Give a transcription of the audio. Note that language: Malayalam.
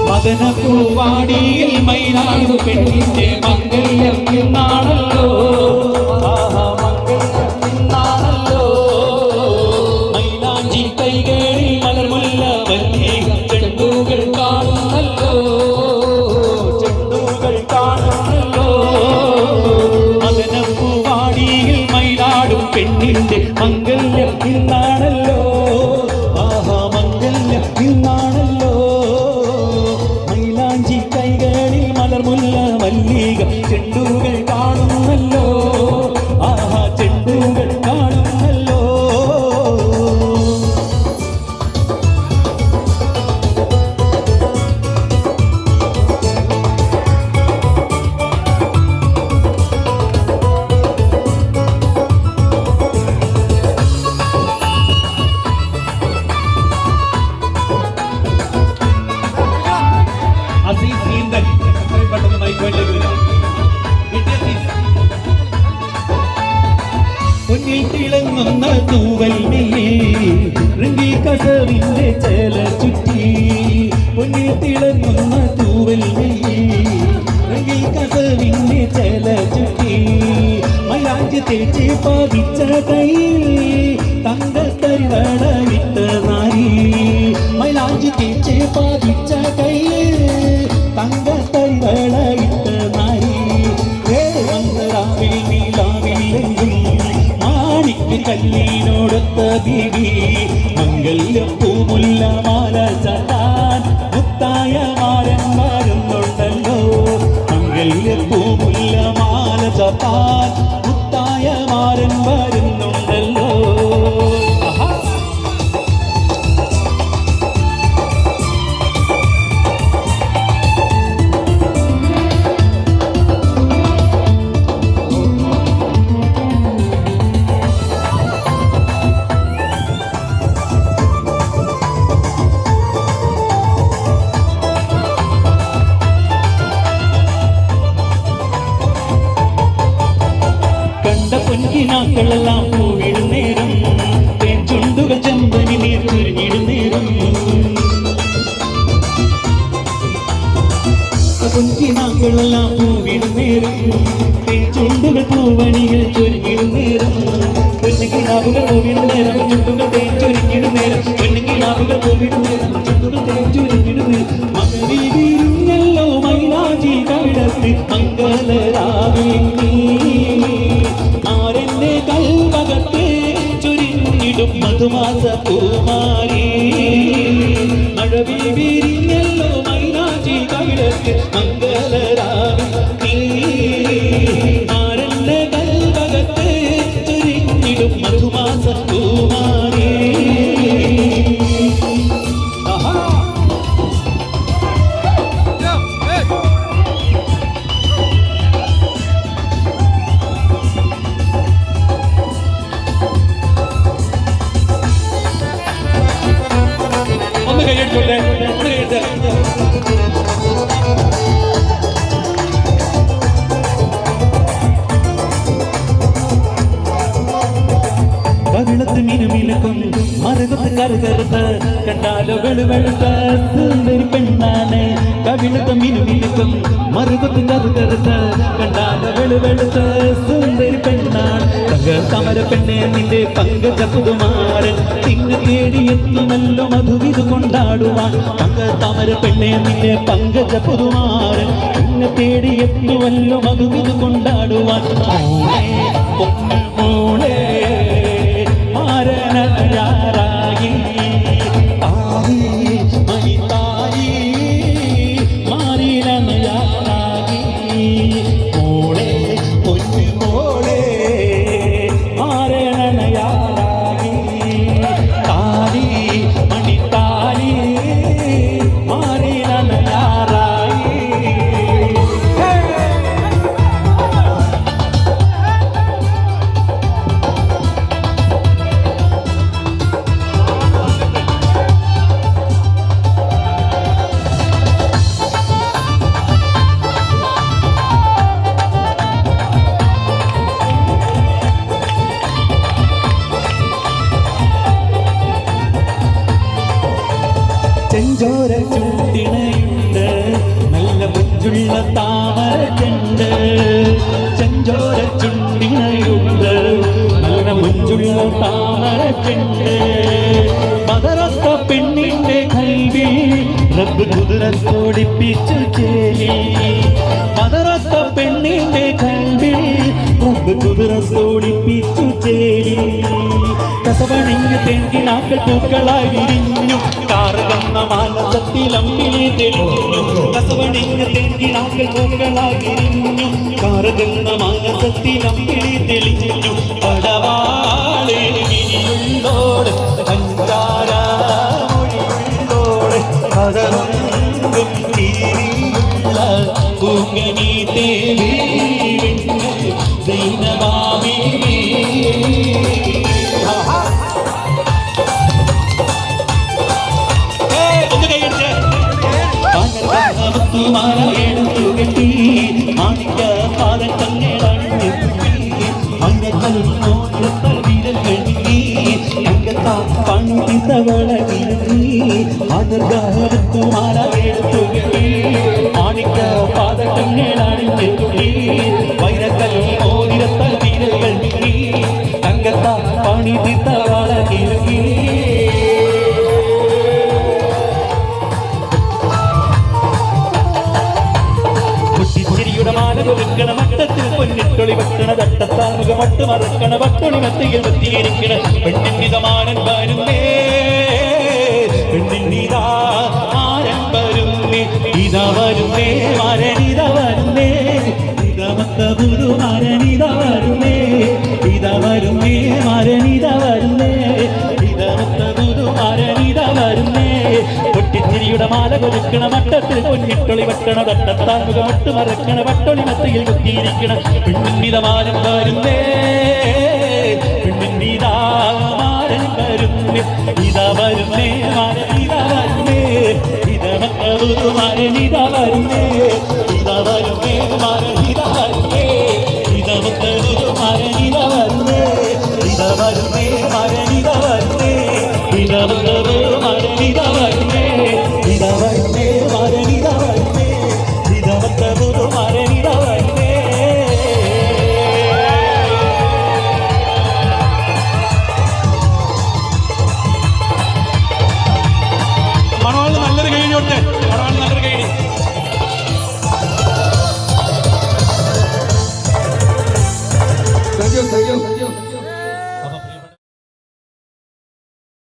മദനപൂവാടിയിൽ മൈനാടു പെണ്ണിന്റെ മംഗല്യം ഇന്നാണല്ലോ. മംഗല്യം ഇന്നാണല്ലോ. മൈലാഞ്ചി കൈകളിൽ മലർമുല്ല വല്ലിക ചെണ്ടുകൾ കാണുന്നല്ലോ. ചെണ്ടുകൾ കാണുന്നല്ലോ. മദനപൂവാടിയിൽ മൈനാടും പെണ്ണിന്റെ മംഗല്യം ഇന്നാണല്ലോ. മംഗല്യം ഇന്നാണല്ലോ. കൈകളിൽ മലർമുല്ല മല്ലിക ചെണ്ടുകൾ കാണുന്നല്ലോ. ചെണ്ടുകൾ കാണുന്നല്ലോ. പൊന്നിൽ തിളങ്ങുന്ന തൂവൽ ൃംഗി കസവിന്റെ ചേല ചുറ്റി. പൊന്നിൽ തിളങ്ങുന്ന തൂവൽ ൃംഗി കസവിന്റെ ചേല ചുറ്റി. മൈലാഞ്ചി തേച്ച് പതിച്ച കയ്യിൽ തങ്കത്തരിവള വിട്ട നാരി. മൈലാഞ്ചി തേച്ച് പതിച്ച കയ്യിൽ തങ്കത്തരിവള വിട്ട നാരി. രാവിൽ നീലാവിലെങ്കും കല്ലിനോടൊത്ത ബീവി. മംഗല്യം പൂമുല്ല മാല ചാത്താൻ മുത്തായ മാരൻ വരുന്നുണ്ടല്ലോ. മംഗല്യം പൂമുല്ല മാല ചാത്താൻ മുത്തായ മാരൻ വരുന്നുണ്ടല്ലോ. പൊൻകിനാക്കളെല്ലാം പൂവിടും നേരം തേൻചുണ്ടുകൾ ചെമ്പനി നീർ ചുരുങ്ങിടും നേരം. പൊൻകിനാക്കളെല്ലാം പൂവിടും നേരം തേൻചുണ്ടുകൾ പൂവണികൾ ചുരുങ്ങിടും നേരം. പൊന്നുകിനാവുകൾ പൂവിടും നേരം ചുണ്ടുകൾ തേൻ ചുരുങ്ങിടും നേരം. പൊന്നുകിനാവുകൾ പൂവിടും നേരം ചുണ്ടുകൾ തേൻ ചുരുങ്ങിടും നേരം. മകവിരിഞ്ഞല്ലോ മൈലാഞ്ചി കവിടത്തിൽ മംഗളരാവിൽ നീ. ആരെന്നെ കൽവകത്തെ ചുരിഞ്ഞിടും മധുമാസ പൂമാരി. മഴവിൽ വിരിഞ്ഞല്ലോ മൈലാഞ്ചി കവിടത്തിൽ മംഗളരാവിൽ നീ. ആരെന്നെ കൽവകത്തെ ചുരിഞ്ഞിടും മധുമാസ പൂമാരി. കവിളത്ത് മിനുമിനുക്കും മറുകത്ത് കറുകറുത്ത് കണ്ടാലോ വെളുവെളുത്ത സുന്ദരി പെണ്ണാണ്. കവിളത്ത് മിനുമിനുക്കും മറുകത്ത് കറുകറുത്ത് കണ്ടാലോ വെളുവെളുത്ത സുന്ദരി പെണ്ണാണ്. തമര പെണ്ണെ നിന്റെ പങ്കജ പുതുമാരൻ തിന്നു തേടിയെത്തുമല്ലോ മധുവിധു കൊണ്ടാടുവാൻ. തമര പെണ്ണെ നിന്റെ പങ്കജ പുതുമാരൻ തിന്നു തേടിയെത്തുമല്ലോ മധുവിധു കൊണ്ടാടുവാൻ. മോളെ മാരനായി ആയി മണിതായി മാറിനായി. മോളെ പൊന്നു മോളെ മാരനായി താലി മണിതാലി മാറിനായി. മുഞ്ചുള്ള താമരച്ചുണ്ട് ചെഞ്ചോര ചുണ്ടിണയുണ്ട് നല്ല മുഞ്ചുള്ള താമരച്ചുണ്ട് മദറത്ത പെണ്ണിന്റെ കൽവി റബ്ബ് കുതിരത്തോടിപ്പിച്ചു ചേലി മദറത്ത പെണ്ണിന്റെ കൽവി റബ്ബ് കുതിരത്തോടിപ്പിച്ചു ചേലി കസവണിഞ്ഞ് തെങ്കിനാക്കൾ പൂക്കളായി വിരിഞ്ഞു കാറുകന്ന മാനസത്തിലമ്പിളി തെളിഞ്ഞു കസവണിഞ്ഞ് തെങ്കിനാക്കൾ പൂക്കളായി വിരിഞ്ഞു കാറുകന്ന മാനസത്തിലമ്പിളി തെളിഞ്ഞു പടവാളെ വിരിയുള്ളോട് പഞ്ചാര മൊഴിയുള്ളോട് കഥറും തീരിയുള്ള പൂങ്കനി ദേവി ദൈനമാമി മാല എടുത്തു കെട്ടി മാണിക്ക പാദക്കങ്ങളണിഞ്ഞു അങ്കത്തൽ വീരൽ കഴുകി അങ്കത്താ പണിതവള വീഴി അനർഗാവത്തു മാല എടുത്തു കെട്ടി മാണിക്ക പാദക്കങ്ങളണിഞ്ഞു വൈരക്കൽ മോതിരത്തൽ വീരൽ കഴുകി അങ്കത്താ പണിതവള വീഴി ൊരുക്കണ മട്ടത്തിൽ പൊന്നിട്ടൊളി വെക്കണ തട്ടത്താമുക മട്ട് മറക്കണ വട്ടൊളി മത്തയിൽ വത്തിയിരിക്കണ പെണ്ണിനിതമാനൻ വരുന്നേ പെണ്ണിനിതാ മാരൻ വരുന്നേ ഇതാ വരുന്നേ മരണിത വരുന്നേ ഇതമത്ത ഗുരു മരണിത വരുന്നേ ഇതാ വരുന്നേ മരണിത വരുന്നേ ഇതമത്ത ഗുരു മരണിത വരുന്നേ പൊട്ടിച്ചിരിയുടെ മാല കൊരുക്കണ മട്ടത്തിൽ പൊന്നിട്ടൊളി വെക്കണ തട്ടത്താമുക മട്ട് മറക്കണ വട്ടൊളി മത്തയിൽ കുത്തിയിരിക്കണ പെണ്ണിനിതമാരൻ വരുന്നേ പെണ്ണിനിതാമാരൻ വരുന്നേ ഇതാ വരുന്നേ മരണിത വരുന്നേ ഇതമത്തൂരു മരണിത വരുന്നേ ഇതാ വരുന്നേ മരണിത വരുന്നേ ഇതമത്തൂരു മരണിത വരുന്നേ ഇതാ വരുന്നേ മരണിത വരുന്നേ ഇതമത്തൂരു മരണിത വരുന്നേ ഇതാ വരുന്നേ മരണിത വരുന്നേ ഇതമത്തൂരു മരണിത വരുന്നേ മണവാളിന് നല്ലൊരു കഴിഞ്ഞോട്ടെ മണവാളിന് നല്ലൊരു കഴിഞ്ഞി Thank you.